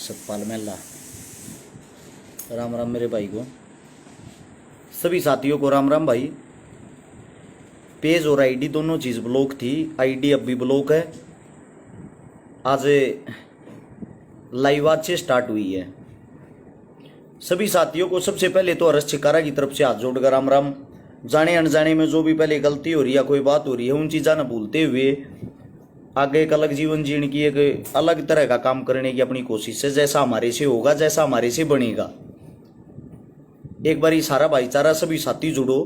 सतपाल मेला। राम राम मेरे भाई को, सभी साथियों को राम राम भाई। पेज और आईडी दोनों चीज़ ब्लॉक थी, आईडी अब भी ब्लॉक है। आज लाइव आज से स्टार्ट हुई है। सभी साथियों को सबसे पहले तो हर्ष चिकारा की तरफ से हाथ जोड़कर राम राम। जाने अनजाने में जो भी पहले गलती हो रही है, कोई बात हो रही है, उन चीज़ों न भूलते हुए आगे एक अलग जीवन जीने की, एक अलग तरह का काम करने की अपनी कोशिश है। जैसा हमारे से होगा, जैसा हमारे से बनेगा। एक बार सारा भाईचारा, सभी साथी जुड़ो।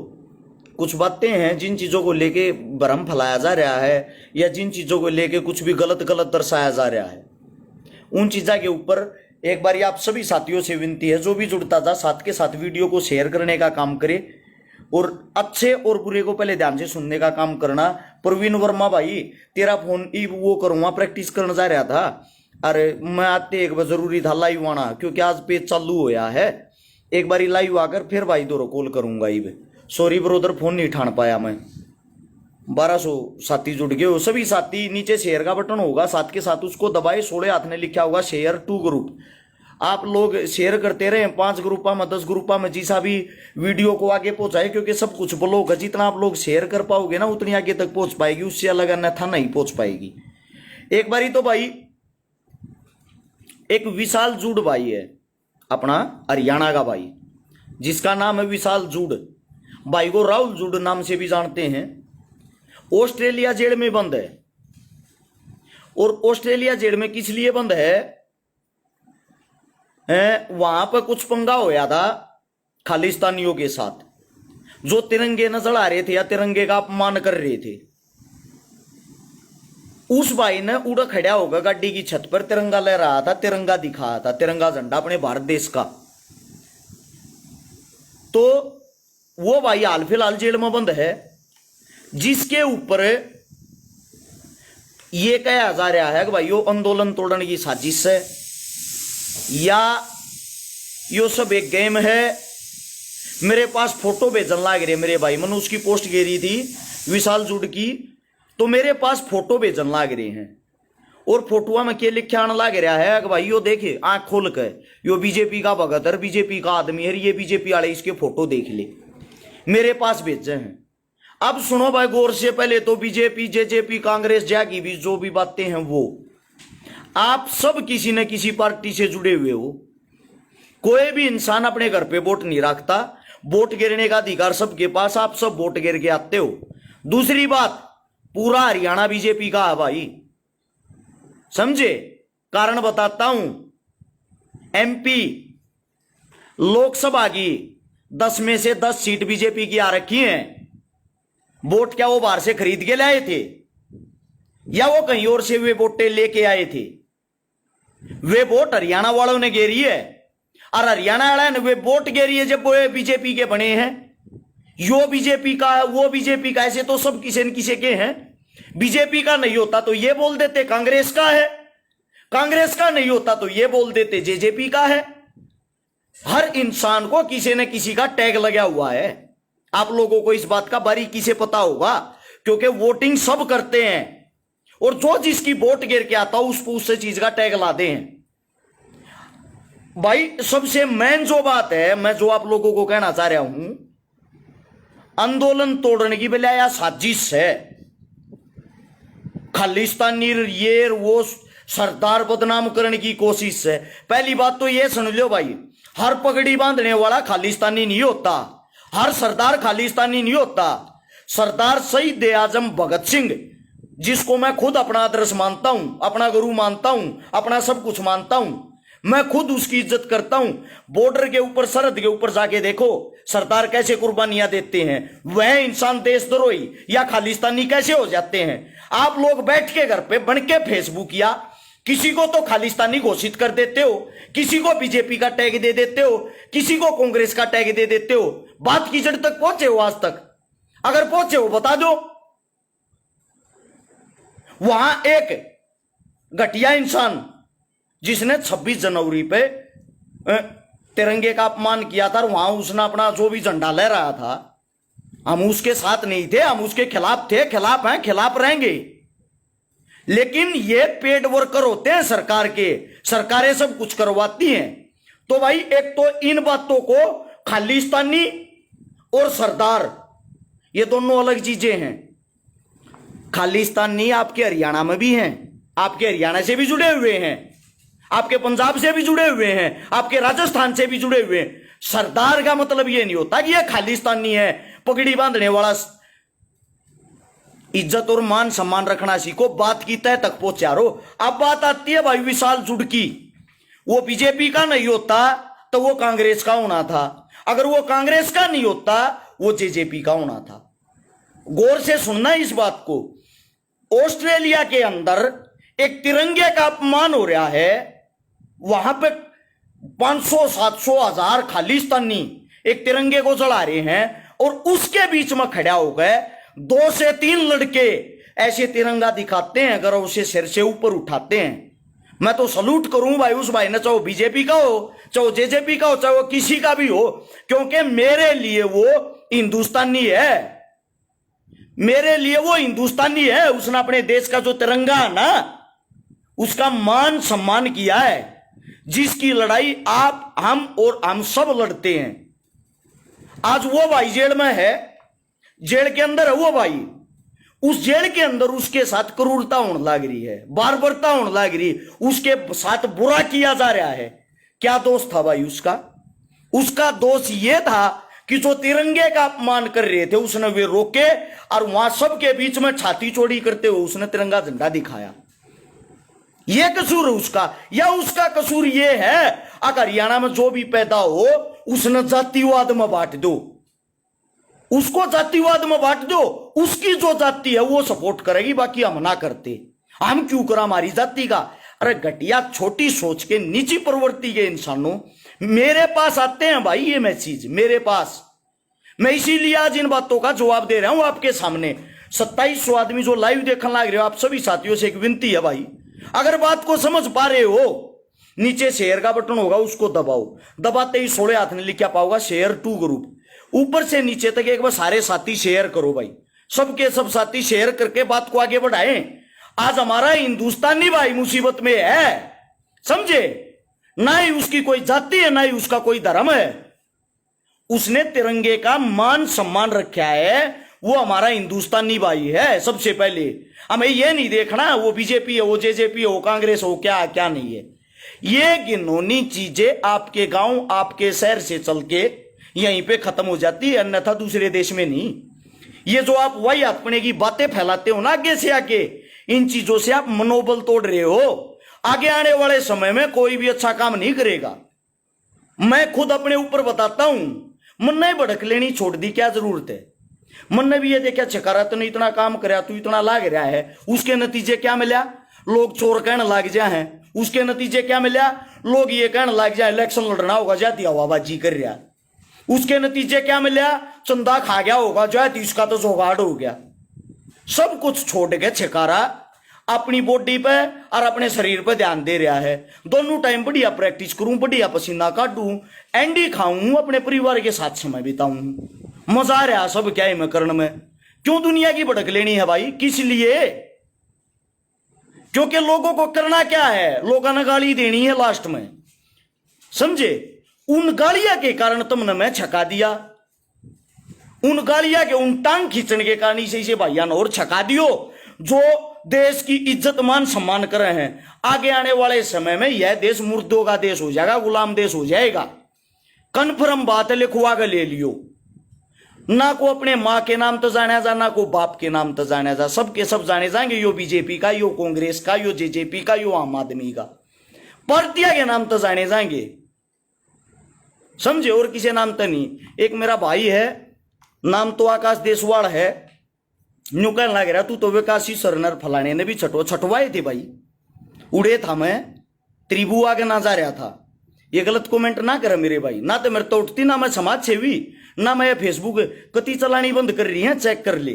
कुछ बातें हैं जिन चीज़ों को लेके भ्रम फैलाया जा रहा है या जिन चीज़ों को लेके कुछ भी गलत दर्शाया जा रहा है, उन चीज़ों के ऊपर एक बार आप सभी साथियों से विनती है, जो भी जुड़ता था साथ के साथ वीडियो को शेयर करने का काम करे और अच्छे और बुरे को पहले ध्यान से सुनने का काम करना। प्रवीण वर्मा भाई, तेरा फोन ही वो करूँगा, प्रैक्टिस करने जा रहा था। अरे मैं आते एक बार जरूरी था लाइव आना, क्योंकि आज पेज चालू होया है। एक बार लाइव आकर फिर भाई दोनों कॉल करूंगा। इब सॉरी ब्रोदर, फोन नहीं ठान पाया मैं। 1200 साथी जुड़ गए हो। सभी साथी, नीचे शेयर का बटन होगा, साथ के साथ उसको दबाए। 16 हाथ में लिखा होगा शेयर टू ग्रुप। आप लोग शेयर करते रहे 5 ग्रुपा में, 10 ग्रुपा में, जिसा भी वीडियो को आगे पहुंचाए, क्योंकि सब कुछ ब्लॉक है। जितना आप लोग शेयर कर पाओगे ना, उतनी आगे तक पहुंच पाएगी, उससे अलग अन्यथा नहीं पहुंच पाएगी। एक बारी तो भाई एक विशाल जूड भाई है अपना, हरियाणा का भाई, जिसका नाम है विशाल जूड। भाई को राहुल जूड नाम से भी जानते हैं। ऑस्ट्रेलिया जेल में बंद है। और ऑस्ट्रेलिया जेल में किस लिए बंद है? वहां पर कुछ पंगा होया था खालिस्तानियों के साथ, जो तिरंगे नजर आ रहे थे या तिरंगे का अपमान कर रहे थे। उस भाई ने उड़ा खड़ा होगा गाड़ी की छत पर, तिरंगा लहरा था, तिरंगा दिखाया था, तिरंगा झंडा अपने भारत देश का। तो वो भाई हाल फिलहाल जेल में बंद है, जिसके ऊपर ये कहा जा रहा है कि भाई यो आंदोलन तोड़ने की साजिश है या यो सब एक गेम है। मेरे पास फोटो भेजन लाग रहे मेरे भाई, मैंने उसकी पोस्ट गेरी थी विशाल जुड़ की, तो मेरे पास फोटो भेजन लाग रहे हैं। और फोटोआ में क्या लिखा आने लग रहा है कि भाई यो देखे आंख खोल के, यो बीजेपी का भगत है, बीजेपी का आदमी है, ये बीजेपी वाले, इसके फोटो देख ले। मेरे पास भेजे हैं। अब सुनो भाई गौर से। पहले तो बीजेपी, जेजेपी, कांग्रेस जागी भी जो भी बातें हैं, वो आप सब किसी न किसी पार्टी से जुड़े हुए हो। कोई भी इंसान अपने घर पे वोट नहीं रखता। वोट गिरने का अधिकार सबके पास, आप सब वोट गिर के आते हो। दूसरी बात, पूरा हरियाणा बीजेपी का है भाई, समझे? कारण बताता हूं। एमपी लोकसभा की 10 में से 10 सीट बीजेपी की आ रखी हैं। वोट क्या वो बाहर से खरीद के लाए थे या वो कहीं और से वे वोटें लेके आए थे? वे वोट हरियाणा वालों ने घेरी है। और हरियाणा वाला ने वे वोट घेरी है जब वो बीजेपी के बने हैं। यो बीजेपी का है, वो बीजेपी का, ऐसे तो सब किसी न किसी के हैं। बीजेपी का नहीं होता तो ये बोल देते कांग्रेस का है, कांग्रेस का नहीं होता तो ये बोल देते जेजेपी का है। हर इंसान को किसी न किसी का टैग लगा हुआ है। आप लोगों को इस बात का बारीकी से पता होगा, क्योंकि वोटिंग सब करते हैं और जो जिसकी वोट गिर के आता उसको उससे चीज का टैग लाते हैं। भाई सबसे मेन जो बात है, मैं जो आप लोगों को कहना चाह रहा हूं, आंदोलन तोड़ने की बजाय या साजिश है। खालिस्तानी ये वो सरदार बदनाम करने की कोशिश है। पहली बात तो ये सुन लो भाई, हर पगड़ी बांधने वाला खालिस्तानी नहीं होता, हर सरदार खालिस्तानी नहीं होता। सरदार शहीद आजम भगत सिंह, जिसको मैं खुद अपना आदर्श मानता हूं, अपना गुरु मानता हूं, अपना सब कुछ मानता हूं, मैं खुद उसकी इज्जत करता हूं। बॉर्डर के ऊपर, सरहद के ऊपर जाके देखो सरदार कैसे कुर्बानियां देते हैं। वह इंसान देशद्रोही या खालिस्तानी कैसे हो जाते हैं? आप लोग बैठ के घर पे बन के फेसबुक या किसी को तो खालिस्तानी घोषित कर देते हो, किसी को बीजेपी का टैग दे देते हो, किसी को कांग्रेस का टैग दे देते हो। बात की जड़ तक पहुंचे हो आज तक? अगर पहुंचे हो बता दो। वहां एक घटिया इंसान जिसने 26 जनवरी पे तिरंगे का अपमान किया था, वहां उसने अपना जो भी झंडा ले रहा था, हम उसके साथ नहीं थे, हम उसके खिलाफ थे, खिलाफ हैं, खिलाफ रहेंगे। लेकिन ये पेड वर्कर होते हैं सरकार के, सरकारें सब कुछ करवाती हैं। तो भाई एक तो इन बातों को खालिस्तानी और सरदार ये दोनों अलग चीजें हैं। खालिस्तानी आपके हरियाणा में भी हैं, आपके हरियाणा से भी जुड़े हुए हैं, आपके पंजाब से भी जुड़े हुए हैं, आपके राजस्थान से भी जुड़े हुए हैं। सरदार का मतलब यह नहीं होता कि यह खालिस्तानी है, पगड़ी बांधने वाला। इज्जत और मान सम्मान रखना सीखो, बात की तय तक पहुंचा रहो। अब बात आती है भाई विशाल जुड़की, वो बीजेपी का नहीं होता तो वो कांग्रेस का होना था, अगर वो कांग्रेस का नहीं होता वो जेजेपी का होना था। गौर से सुनना इस बात को। ऑस्ट्रेलिया के अंदर एक तिरंगे का अपमान हो रहा है, वहां पे 500, 700, 1000 खालिस्तानी एक तिरंगे को चढ़ा रहे हैं और उसके बीच में खड़ा हो गए 2 से 3 लड़के ऐसे तिरंगा दिखाते हैं, अगर उसे सिर से ऊपर उठाते हैं। मैं तो सलूट करूं भाई उस भाई ने, चाहे बीजेपी का हो, चाहे जेजेपी का हो, चाहे वो किसी का भी हो, क्योंकि मेरे लिए वो हिंदुस्तानी है, मेरे लिए वो हिंदुस्तानी है। उसने अपने देश का जो तिरंगा है ना उसका मान सम्मान किया है, जिसकी लड़ाई आप, हम और हम सब लड़ते हैं। आज वो भाई जेल में है, जेल के अंदर है वो भाई, उस जेल के अंदर उसके साथ क्रूरता होने लग रही है, बार्बरता होने लग रही, उसके साथ बुरा किया जा रहा है। क्या दोष था भाई उसका? उसका दोष यह था कि जो तिरंगे का अपमान कर रहे थे उसने वे रोके और वहां सबके बीच में छाती चौड़ी करते हुए उसने तिरंगा झंडा दिखाया। यह कसूर है उसका, या उसका कसूर यह है अगर हरियाणा में जो भी पैदा हो उसने जातिवाद में बांट दो, उसको जातिवाद में बांट दो, उसकी जो जाति है वो सपोर्ट करेगी, बाकी हम ना करते। हम क्यों करा हमारी जाति का? अरे घटिया छोटी सोच के नीची प्रवृत्ति के इंसानों मेरे पास आते हैं भाई ये मैसेज मेरे पास। मैं इसीलिए आज इन बातों का जवाब दे रहा हूं आपके सामने। 2700 आदमी जो लाइव देखने लग रहे हो, आप सभी साथियों से एक विनती है भाई, अगर बात को समझ पा रहे हो, नीचे शेयर का बटन होगा उसको दबाओ, दबाते ही 16 हाथ ने लिखा पाओगा शेयर टू ग्रुप, ऊपर से नीचे तक एक बार सारे साथी शेयर करो भाई, सबके सब साथी शेयर करके बात को आगे बढ़ाएं। आज हमारा हिंदुस्तानी भाई मुसीबत में है, समझे? ना ही उसकी कोई जाति है, ना ही उसका कोई धर्म है, उसने तिरंगे का मान सम्मान रखा है, वो हमारा हिंदुस्तानी भाई है। सबसे पहले हमें यह नहीं देखना वो बीजेपी है, वो जेजेपी है, वो कांग्रेस हो, क्या क्या नहीं है। ये घिनौनी चीजें आपके गांव, आपके शहर से चल के यहीं पे खत्म हो जाती है, अन्यथा दूसरे देश में नहीं। ये जो आप वही अपने की बातें फैलाते हो ना आगे से आगे, इन चीजों से आप मनोबल तोड़ रहे हो। आगे आने वाले समय में कोई भी अच्छा काम नहीं करेगा। मैं खुद अपने ऊपर बताता हूं, मन ने भड़क लेनी छोड़ दी, क्या जरूरत है? मन ने भी ये देखा चकारा तो नहीं इतना काम कराया, तू इतना लाग रहा है, उसके नतीजे क्या मिला? लोग चोर कहने लग जाए हैं, उसके नतीजे क्या मिला? लोग ये कहने लग जाए इलेक्शन लड़ना होगा, जाती हवाबाजी कर रहा, उसके नतीजे क्या मिला? चंदा खा गया होगा, जाती इसका तो जोगाड़ हो गया। सब कुछ छोड़ के छकारा अपनी बॉडी पे और अपने शरीर पे ध्यान दे रहा है। दोनों टाइम बढ़िया प्रैक्टिस करूं, बढ़िया पसीना काटूं, एंडी खाऊं, अपने परिवार के साथ समय बिताऊं, मजा आ रहा सब क्या है मैं करने में। क्यों दुनिया की भड़क लेनी है भाई? किस लिए? क्योंकि लोगों को करना क्या है? लोगों ने गाली देनी है लास्ट में, समझे? उन गालियां के कारण तुमने मैं छका दिया, उन गालियां के उन टांग खींचने के कारण इसे भाइया ने और छका दियो, जो देश की इज्जत मान सम्मान कर रहे हैं। आगे आने वाले समय में यह देश मुर्दों का देश हो जाएगा, गुलाम देश हो जाएगा। कन्फर्म बात है, लिखवा के ले लियो। ना को अपने माँ के नाम तो जाना जा, ना को बाप के नाम तो जाना जा, सबके सब जाने जाएंगे, यो बीजेपी का, यो कांग्रेस का, यो जेजेपी का, यो आम आदमी का, पार्टियां के नाम तो जाने जाएंगे, समझे? और किसी नाम तो नहीं। एक मेरा भाई है, नाम तो आकाश देसवाल है, न्यू कहने लग रहा तू तो विकासी सरनर फलाने ने भी छटवाए थे भाई, उड़े था मैं त्रिभु आगे ना जा रहा था। ये गलत कमेंट ना करे मेरे भाई, ना तो मेरे तो उठती, ना मैं समाज सेवी, ना मैं फेसबुक कति चलानी बंद कर रही है, चेक कर ले।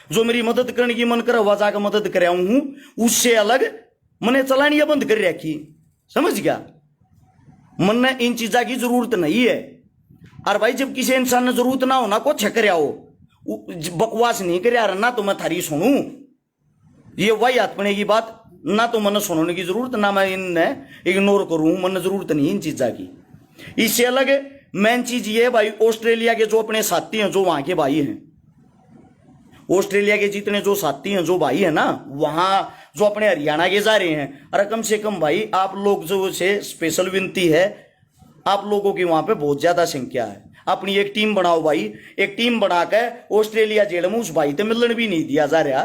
जो मेरी मदद करने की मन कर वह जाकर मदद कर हूं, उससे अलग मैंने चलानी बंद कर रखी, समझ गया? मन ने इन चीजा की जरूरत नहीं है। और भाई जब किसी इंसान ने जरूरत ना हो ना को छक रहा हो, बकवास नहीं कर यार ना तो मैं थारी सुनू, ये वही अपने की बात ना तो मन सुनने की जरूरत, ना मैं इन्हें इग्नोर करूं, मन जरूरत नहीं इन चीजा की। इससे अलग मेन चीज ये है भाई, ऑस्ट्रेलिया के जो अपने साथी हैं, जो वहां के भाई हैं, ऑस्ट्रेलिया के जितने जो साथी हैं, जो भाई है ना, वहां जो अपने हरियाणा के जा रहे हैं, अरे कम से कम भाई आप लोग जो से स्पेशल विनती है, आप लोगों की वहां पे बहुत ज्यादा संख्या है, अपनी एक टीम बनाओ भाई। एक टीम बनाकर ऑस्ट्रेलिया जेल में उस भाई तो मिलन भी नहीं दिया जा रहा,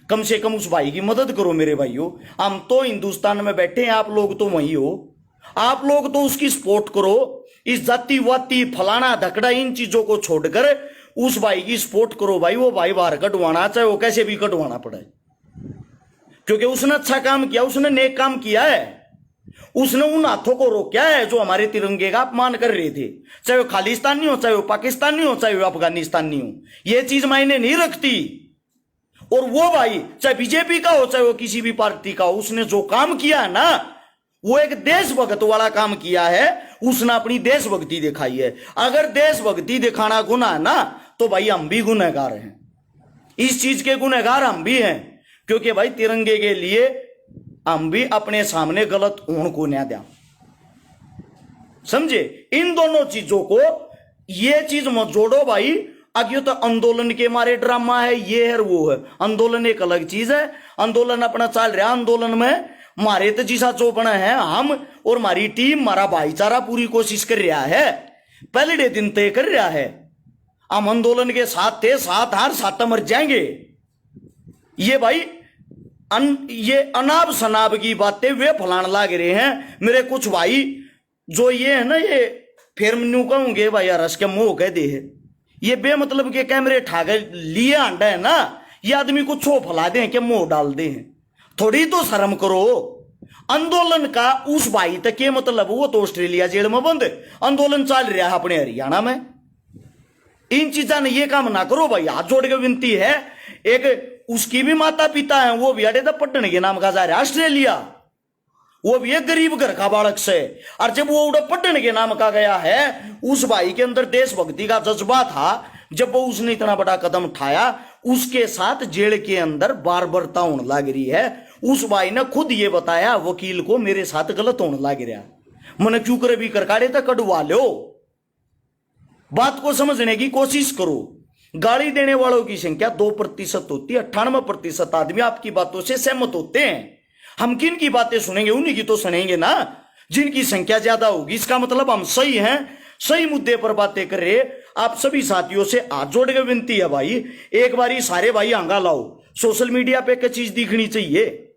कम से कम उस भाई की मदद करो मेरे भाइयों। हम तो हिंदुस्तान में बैठे हैं, आप लोग तो वही हो, आप लोग तो उसकी सपोर्ट करो। इस जाति वाती फलाना धकड़ा इन चीजों को छोड़कर उस भाई की सपोर्ट करो भाई। वो भाई बाहर कटवाना चाहे वो कैसे भी कटवाना पड़े, क्योंकि उसने अच्छा काम किया, उसने नेक काम किया है, उसने उन हाथों को रोका है जो हमारे तिरंगे का अपमान कर रहे थे, चाहे वो खालिस्तानी हो, चाहे वो पाकिस्तानी हो, चाहे वो अफगानिस्तानी हो, ये चीज मायने नहीं रखती। और वो भाई चाहे बीजेपी का हो, चाहे वो किसी भी पार्टी का हो, उसने जो काम किया है ना, वो एक देशभक्त वाला काम किया है, उसने अपनी देशभक्ति दिखाई है। अगर देशभक्ति दिखाना गुनाह है ना, तो भाई हम भी गुनहगार हैं, इस चीज के गुनहगार हम भी हैं, क्योंकि भाई तिरंगे के लिए हम भी अपने सामने गलत होने को न्याय दिया, समझे। इन दोनों चीजों को, ये चीज मत जोड़ो भाई। आगे तो आंदोलन के मारे ड्रामा है, ये है वो है, आंदोलन एक अलग चीज है। आंदोलन अपना चल रहा, आंदोलन में मारे तो जिसा जो बना है, हम और हमारी टीम, हमारा भाईचारा पूरी कोशिश कर रहा है, पहले दिन तय कर रहा है। हम आंदोलन के साथ थे, साथ हार साथ मर जाएंगे। ये भाई ये अनाब शनाब की बातें वे फलान लाग रहे हैं मेरे कुछ भाई, जो ये है ना, ये फिर न्यू कहूंगे भाई यार, के मुंह कह दे है, ये बेमतलब के कैमरे ठाके लिए आंडा है ना, ये आदमी को छो फैला दे के मुंह डाल दे हैं, थोड़ी तो शर्म करो। आंदोलन का उस भाई तक के मतलब, वो तो ऑस्ट्रेलिया जेल में बंद, आंदोलन चल रहा है अपने हरियाणा में। इन चीजा ने ये काम ना करो भाई, हाथ जोड़ के विनती है। एक उसकी भी माता पिता है, वो भी अड़े पट्टन के नाम का जा रहा है ऑस्ट्रेलिया, वो भी एक गरीब घर का बालक से। और जब वो उड़पट्टन के नाम का गया है, उस भाई के अंदर देशभक्ति का जज्बा था, जब वो उसने इतना बड़ा कदम उठाया, उसके साथ जेल के अंदर बारबरता होने लग रही है। उस भाई ने खुद ये बताया वकील को, मेरे साथ गलत होने लग रहा, मैंने क्यों करे भी करकाड़े तक कटवा लो। बात को समझने की कोशिश करो। गाली देने वालों की संख्या 2% होती है, 98% आदमी आपकी बातों से सहमत होते हैं। हम किन की बातें सुनेंगे, उन्हीं की तो सुनेंगे ना जिनकी संख्या ज्यादा होगी। इसका मतलब हम सही हैं, सही मुद्दे पर बातें कर रहे। आप सभी साथियों से हाथ जोड़ के विनती है भाई, एक बारी सारे भाई आंगा लाओ। सोशल मीडिया पे एक चीज दिखनी चाहिए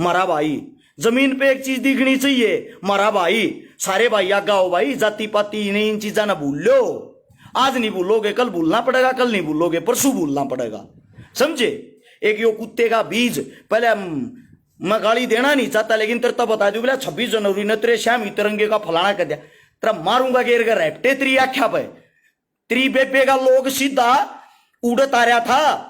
मारा भाई, जमीन पे एक चीज दिखनी चाहिए मारा भाई। सारे भाई आगा हो भाई, जाति पाति नहीं, इन चीजा ना भूल लो। आज नहीं भूलोगे कल भूलना पड़ेगा, कल नहीं भूलोगे परसों भूलना पड़ेगा, समझे। एक यो कुत्ते का बीज, पहले मैं गाली देना नहीं चाहता, लेकिन तेरे तो बता दू बोला 26 जनवरी ने तेरे श्याम तिरंगे का फलाना कर दिया, तेरा मारूंगा घेर कर रेपटे तेरी आख्या पे। तेरी बेबे का लोग सीधा उड़त आ रहा था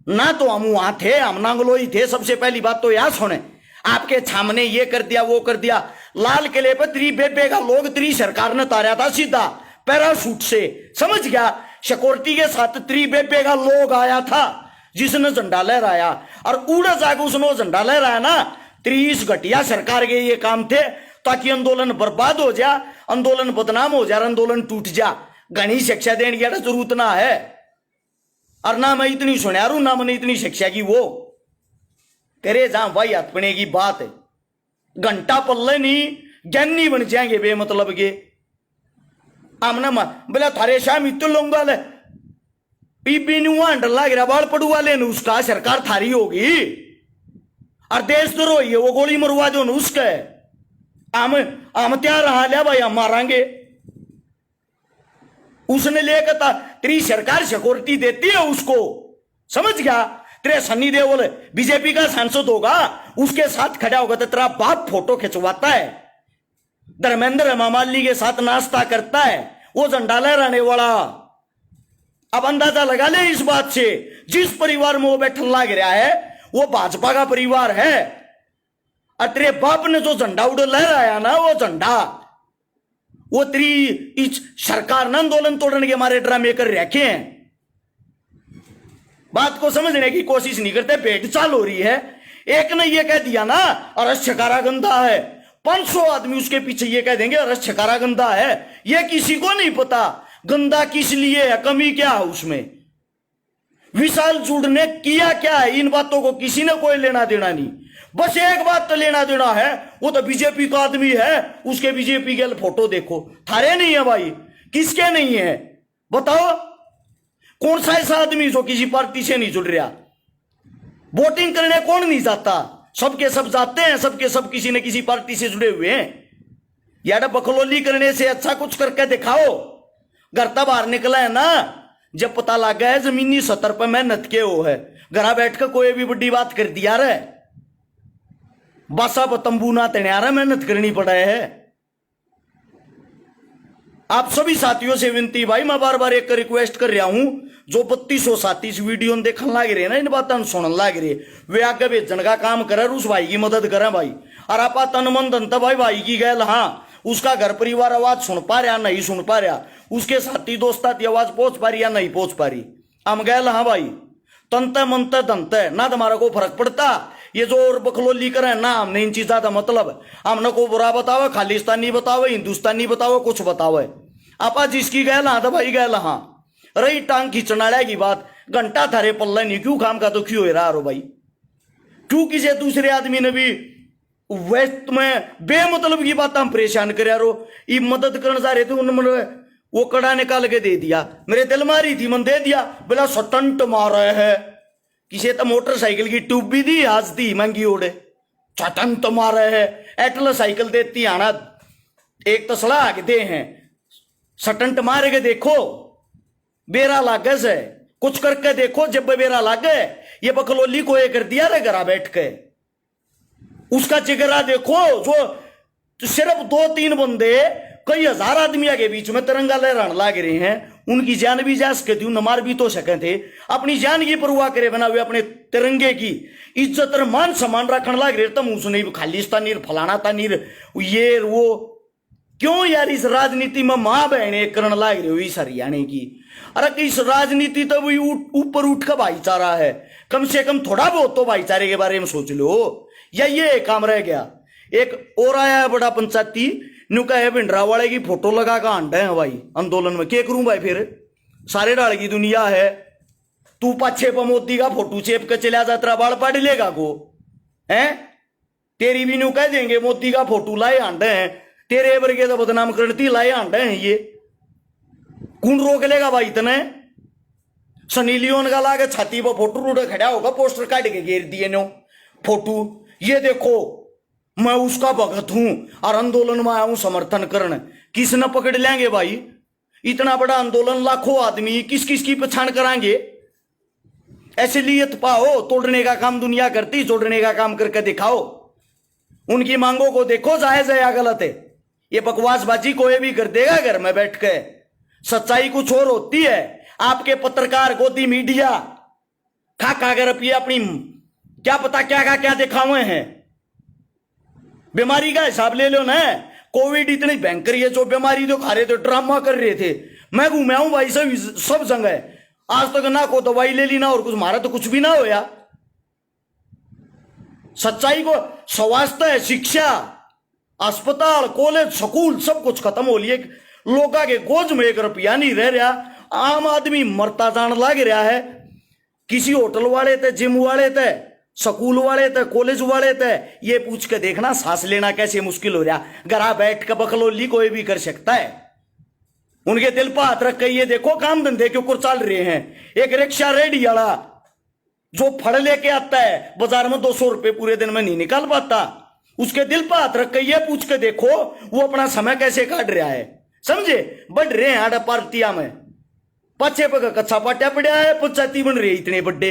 ना, तो हम वहां थे, हम नांगलोई थे। सबसे पहली बात तो याद सुने, आपके सामने ये कर दिया वो कर दिया। लाल किले पर तेरी बेबे का लोग तेरी सरकार ने तारा था सीधा पैराशूट से, समझ गया। सिक्योरिटी के साथ तेरी बेबे का लोग आया था जिसने झंडा लहराया, और उड़ा जाकर उसने झंडा लहराया ना। 30 घटिया सरकार के ये काम थे ताकि आंदोलन बर्बाद हो जा, आंदोलन बदनाम हो जा, आंदोलन टूट जा। घनी शिक्षा देने की जरूरत ना है, और ना मैं इतनी सुनारू, ना मैंने इतनी शिक्षा की। वो तेरे जहां भाई हथपने की बात है, घंटा पल्ले नहीं ज्ञानी बन जाएंगे बेमतलब के। आमना बोला थारे शाम इतने लूंगा ले पीपी नुआंडर लाग रहा बाल पड़ुआ लेने, उसका सरकार थारी होगी और देश तो रोई है, वो गोली मरवा दो उसके। हम क्या रहा लिया भाई, हम मारांगे। उसने लेकर तेरी सरकार सिक्योरिटी देती है उसको, समझ गया। तेरे सन्नी देओल बीजेपी का सांसद होगा, उसके साथ खड़ा होगा तो तेरा बाप फोटो खिंचवाता है, धर्मेंद्र मामाली के साथ नाश्ता करता है, वो झंडा लहराने वाला। अब अंदाजा लगा ले इस बात से, जिस परिवार में वो बैठन लग रहा है वो भाजपा का परिवार है। और तेरे बाप ने जो झंडा उड़ लहराया ना, वो झंडा वो तेरी इस सरकार ने आंदोलन तोड़ने के हमारे ड्रामे कर रखे हैं। बात को समझने की कोशिश नहीं करते, भेंट चाल हो रही है। एक ने ये कह दिया ना अरे छकारा गंदा है, 500 आदमी उसके पीछे ये कह देंगे अरे छकारा गंदा है। ये किसी को नहीं पता गंदा किस लिए है, कमी क्या है उसमें, विशाल जुड़ ने किया क्या है, इन बातों को किसी ने कोई लेना देना नहीं। बस एक बात तो लेना देना है, वो तो बीजेपी का आदमी है, उसके बीजेपी के फोटो देखो। थारे नहीं है भाई, किसके नहीं है बताओ? कौन सा ऐसा आदमी जो किसी पार्टी से नहीं जुड़ रहा? वोटिंग करने कौन नहीं जाता? सबके सब जाते हैं, सबके सब किसी न किसी पार्टी से जुड़े हुए हैं। यार बकलोली करने से अच्छा कुछ करके दिखाओ। घर तक बाहर निकला है ना, जब पता लग गया है जमीनी सतर पर मेहनत के हो है, घर बैठ कर कोई भी बड़ी बात कर दिया रे, बस अब तंबू ना तैयार मेहनत करनी पड़ा है। आप सभी साथियों से विनती भाई, मैं बार बार एक रिक्वेस्ट कर रहा हूं, जो 3200 साथी इस वीडियो देखने लाग रहे ना, इन बातों सुनने लाग रहे, वे आगे भेजन का काम करे, उस भाई की मदद करें भाई। और आप तन मन धन तो भाई की गैल, हाँ उसका घर परिवार आवाज सुन पा रहा नहीं सुन पा रहा, उसके साथी दोस्ता की आवाज पहुंच पा रही या नहीं पहुंच पा रही, हम गैल हाँ भाई तनते मनते धनते ना तुम्हारा को फर्क पड़ता। ये जो और बकलोली करे ना, हमने इन चीजा का मतलब, हमने को बुरा बतावे, खालिस्तानी बतावे, हिंदुस्तानी बतावे, कुछ बतावे, आपा जिसकी गैल हाँ तो भाई गैल हाँ। रही टांग खींचना की बात, घंटा थारे पल्ले नहीं, क्यों काम का तो क्यों हो रहा रो भाई? क्यों किसी दूसरे आदमी ने भी वेस्ट में बेमतलब की बात हम परेशान कर रो? ये मदद करने जा रहे थे, उन्होंने वो कड़ा निकाल के दे दिया, मेरे दिल मारी थी, मन दे दिया, बोला सटंट मार रहे है। किसी तो मोटरसाइकिल की ट्यूब भी दी, आज दी महंगी ओढ़े, सटंट मार रहे है। एटल साइकिल देती आना, एक तो सलाह के दे हैं, सटंट मारे के देखो, बेरा लागे से कुछ करके देखो, जब बेरा लागे। ये बकलोली को ये कर दिया रे घरा बैठ के, उसका जिगरा देखो, जो सिर्फ 2-3 बंदे कई हजार आदमियों के बीच में तिरंगा लहराने लाग रहे हैं, उनकी जान भी जा सके थी, न मार भी तो सके थे, अपनी जान की परवाह करे बना हुए अपने तिरंगे की इज्जत और मान सम्मान रखने लाग रहे, तुम उसने खालिस्तानी फलाना तानी ये वो। क्यों यार इस राजनीति में मां बहने करने लाग रहे हो इस हरियाणा की? अरे इस राजनीति तो वही ऊपर उठ का भाईचारा है, कम से कम थोड़ा बहुत तो भाईचारे के बारे में सोच लो। या ये काम रह गया? एक और आया है बड़ा पंचायती, नुका है भिंडरा वाले की फोटो लगा का अंडा है भाई आंदोलन में, क्या करूं भाई? फिर सारे डाल की दुनिया है, तू पाछे पर मोदी का फोटो चेप के चला जा, तेरा बाल पाड़ लेगा को है? तेरी भी नु कह देंगे मोदी का फोटो लाए अंडे हैं, तेरे वर्गे तो बदनाम करती लाए अंडे हैं, ये कौन रोक लेगा भाई? इतने सनी लियोन का लागे छाती पर फोटो रूढ़ खड़ा होगा, पोस्टर काट के घेर दिए नो फोटो, ये देखो मैं उसका भगत हूं और आंदोलन में आया हूं समर्थन करने। किस न पकड़ लेंगे भाई? इतना बड़ा आंदोलन, लाखों आदमी, किस किस की पहचान कराएंगे? ऐसे लिए पाओ, तोड़ने का काम दुनिया करती, जोड़ने का काम करके दिखाओ। उनकी मांगों को देखो, जायज है या गलत है? ये बकवासबाजी कोई भी कर देगा घर में बैठ के। सच्चाई कुछ और होती है। आपके पत्रकार, गोदी मीडिया खा खा कर अपनी क्या पता क्या दिखावे हैं। बीमारी का हिसाब ले लो ना, कोविड इतनी भयंकर है, जो बीमारी तो खा रहे थे, ड्रामा कर रहे थे, मैं घूमया हूं भाई सब जगह, आज तक ना को दवाई ले ली ना और कुछ, मारा तो कुछ भी ना होया। सच्चाई को स्वास्थ्य, शिक्षा, अस्पताल, कॉलेज, स्कूल सब कुछ खत्म हो लिए, लोगों के गोज में 1 रुपया नहीं रह रहा, आम आदमी मरता जान लग रहा है। किसी होटल वाले थे, जिम वाले थे, स्कूल वाले थे, कॉलेज वाले थे, ये पूछ के देखना सांस लेना कैसे मुश्किल हो रहा। घरा बैठ के बकलोली कोई भी कर सकता है। उनके दिल पर हाथ रख के ये देखो काम धंधे के ऊपर चल रहे हैं। एक रिक्शा रेडी वाला जो फड़ लेके आता है बाजार में 200 रुपए पूरे दिन में नहीं निकाल पाता, उसके दिल पर हाथ रख के ये पूछ के देखो वो अपना समय कैसे काट रहा है। समझे? बढ़ रहे हैं आड़ा पार्टिया में, पचे पे कच्चा पाटिया पड़ा है, पंचायती बन रही है इतने बड़े।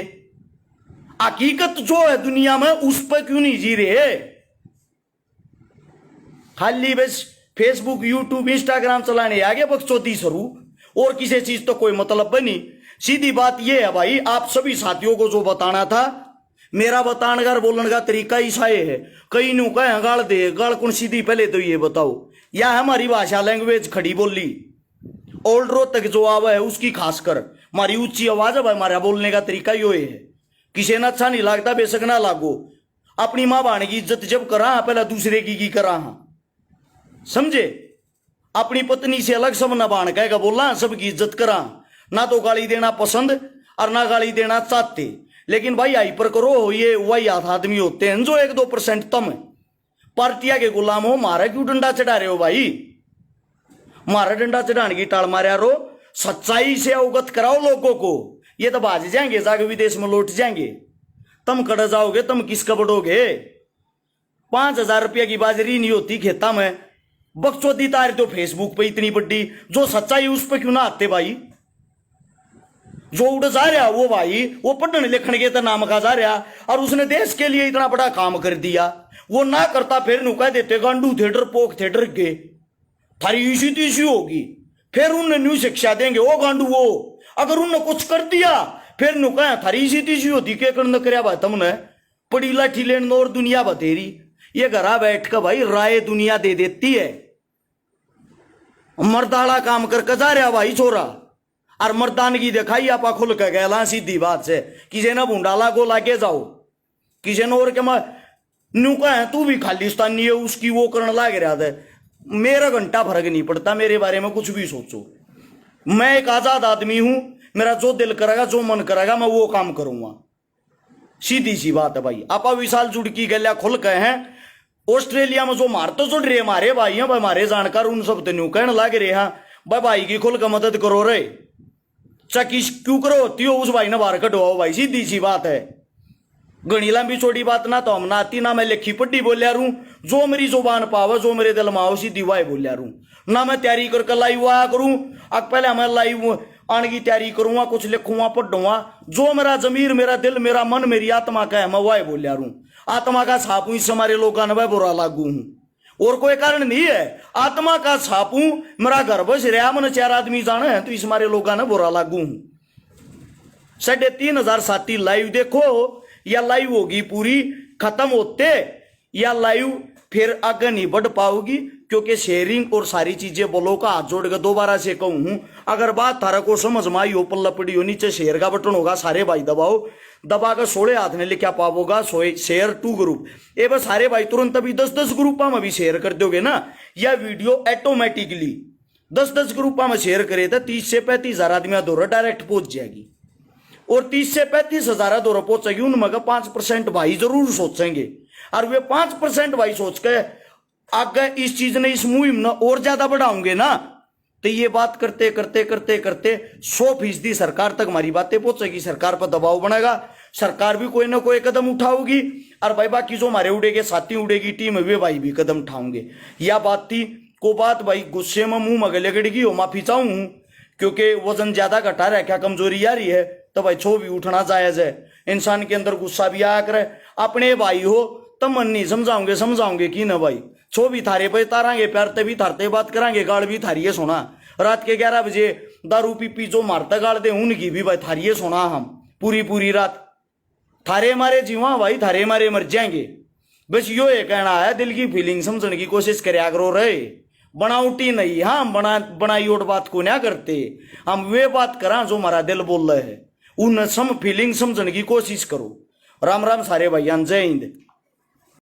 हकीकत जो है दुनिया में उस पर क्यों नहीं जी रहे? खाली बस फेसबुक, यूट्यूब, इंस्टाग्राम चलाने आगे बकचोदी शुरू, और किसी चीज तो कोई मतलब बनी। सीधी बात यह है भाई, आप सभी साथियों को जो बताना था, मेरा बताने का बोलने का तरीका ऐसा है। कई नु कहे गाल दे, गाल कौन सीधी, पहले तो ये बताओ, या हमारी भाषा लैंग्वेज खड़ी बोली ओल्ड रोहतक जो आवा है उसकी खासकर हमारी ऊंची आवाज है भाई, हमारा बोलने का तरीका यो है। किसी ने अच्छा नहीं लगता बेशक ना लागो, अपनी माँ बहन की इज्जत जब करा पहले दूसरे की करा, समझे। अपनी पत्नी से अलग सब न बाण कहेगा बोला, सबकी इज्जत करा, ना तो गाली देना पसंद और ना गाली देना चाहते। लेकिन भाई हाइपर करो हो, ये वही आदमी होते हैं जो 1-2% तम पार्टिया के गुलाम हो। मारा क्यों डंडा चढ़ा रहे हो भाई, मारा डंडा चढ़ाने की टाल मारा रो, सच्चाई से अवगत कराओ लोगों को। ये तो भाज जाएंगे, जाके विदेश में लौट जाएंगे, तुम कड़ जाओगे, तुम किसका बढ़ोगे। 5,000 रुपया की बाजरी नहीं होती खेता में, बकचोदी तार दो फेसबुक पे इतनी बड्डी, जो सच्चाई उस पर क्यों ना आते भाई। जो उड़ जा रहा वो भाई, वो पढ़ने लिखने के तो नाम का जा रहा, और उसने देश के लिए इतना बड़ा काम कर दिया, वो ना करता फिर नु कह देते गांडू थिएटर पोक थिएटर के थारी इसी तीसी होगी, फिर उन्हें न्यू शिक्षा देंगे वो गांडू वो। अगर उन्हें कुछ कर दिया फिर नु कह थारी इसी तीसी होती, के करना करया भाई तुमने, पड़ी लाठी लेन और दुनिया बतेरी। ये घरा बैठ कर भाई राय दुनिया दे देती है, मर्दाला काम करके जा रहा भाई छोरा, और मर्दानगी दिखाई आपा खुल के गया। सीधी बात से किसी ने भूडाला को लाके जाओ, किसी ने और के न्यू कह तू भी खालिस्तानी है उसकी वो करने लाग रहा था। मेरा घंटा फर्क नहीं पड़ता, मेरे बारे में कुछ भी सोचो, मैं एक आजाद आदमी हूं, मेरा जो दिल करेगा जो मन करेगा मैं वो काम करूंगा, सीधी सी बात है भाई। आपा विशाल जुड़ की गलिया खुल के हैं। ऑस्ट्रेलिया में जो मार तो जुड़ रहे हमारे भाई हैं, हमारे जानकार, उन सब न्यू कहने लग रहे हैं भाई भाई की खुल के मदद करो रे, चकी क्यों करो होती हो उस भाई ने बाहर कटवाओ भाई, सीधी सी बात है। घनी लंबी छोटी बात ना तो हम ना आती, ना मैं लिखी पढ़ी बोलिया रू, जो मेरी जुबान पावे जो मेरे दिल में आओ सीधी वाई बोलिया रू, ना मैं तैयारी करके लाइव आया करूं। अब पहले मैं लाइव आने की तैयारी करूंगा, कुछ लिखूंगा पढ़ूंगा, जो मेरा जमीर मेरा दिल मेरा मन मेरी आत्मा का है मैं वाई बोलिया रू। आत्मा का छापू इससे हमारे लोगों ने बुरा लागू हूं, और कोई कारण नहीं है। आत्मा का छापू मेरा घर बस रहा, मैंने 4 आदमी जाने हैं तो इस हमारे लोगों ने बुरा लागू हूं। 3,500 साथी लाइव देखो, या लाइव होगी पूरी खत्म होते, या लाइव फिर आगे नहीं बढ़ पाओगी, क्योंकि शेयरिंग और सारी चीजें बोलो का हाथ जोड़ के दोबारा से कहूं हूं। अगर बात थारा को समझ में आई हो, पल्ला पड़ी हो, नीचे शेयर का बटन होगा, सारे भाई दबाओ, दबा कर 16 हाथ ने लिखा पाओगा शेयर टू ग्रुप। ये बस सारे भाई तुरंत अभी 10-10 ग्रुपा में भी शेयर कर दोगे ना, या वीडियो ऑटोमेटिकली 10-10 ग्रुपा में शेयर करे तो 30 से 35,000 आदमी दौरा डायरेक्ट पहुंच जाएगी, और 30 से 35,000 दौरा पहुंचेगी। उनमें 5% भाई जरूर सोचेंगे, और वे 5% भाई सोच के आगे इस चीज ने इस मुहिम ने और ज्यादा बढ़ाओगे ना, तो ये बात करते करते करते करते 100% सरकार तक हमारी बातें पहुंचेगी, सरकार पर दबाव बनेगा, सरकार भी कोई ना कोई कदम उठाओगी, और भाई बाकी जो हमारे उड़ेगे साथी उड़ेगी टीम वे भाई भी कदम उठाओगे। यह बात थी को बात भाई गुस्से में मुंह मगले गड़गी हो, माफी चाहूं, क्योंकि वजन ज्यादा घटा रहा है, क्या कमजोरी आ रही है तो भाई छो भी उठना जायज है। इंसान के अंदर गुस्सा भी आया करे, अपने भाई हो तब मन नहीं समझाओगे कि ना भाई, छो भी थारे पे तारांगे, प्यार ते भी थारते बात करांगे, गाड़ भी थारिये सोना। रात के 11 बजे दारू पी जो मारता गाड़ दे उनकी भी भाई थारिये सोना, हम पूरी रात थारे मारे जीवा भाई, थारे मारे मर जाएंगे। बस यो ये कहना है, दिल की फीलिंग समझने की कोशिश करे करो रे, बनावटी नहीं। हाँ बनाई और बात को ना करते, हम वे बात करा जो हमारा दिल बोल रहे है, उन सम फीलिंग समझने की कोशिश करो। राम राम सारे भाई, जय हिंद।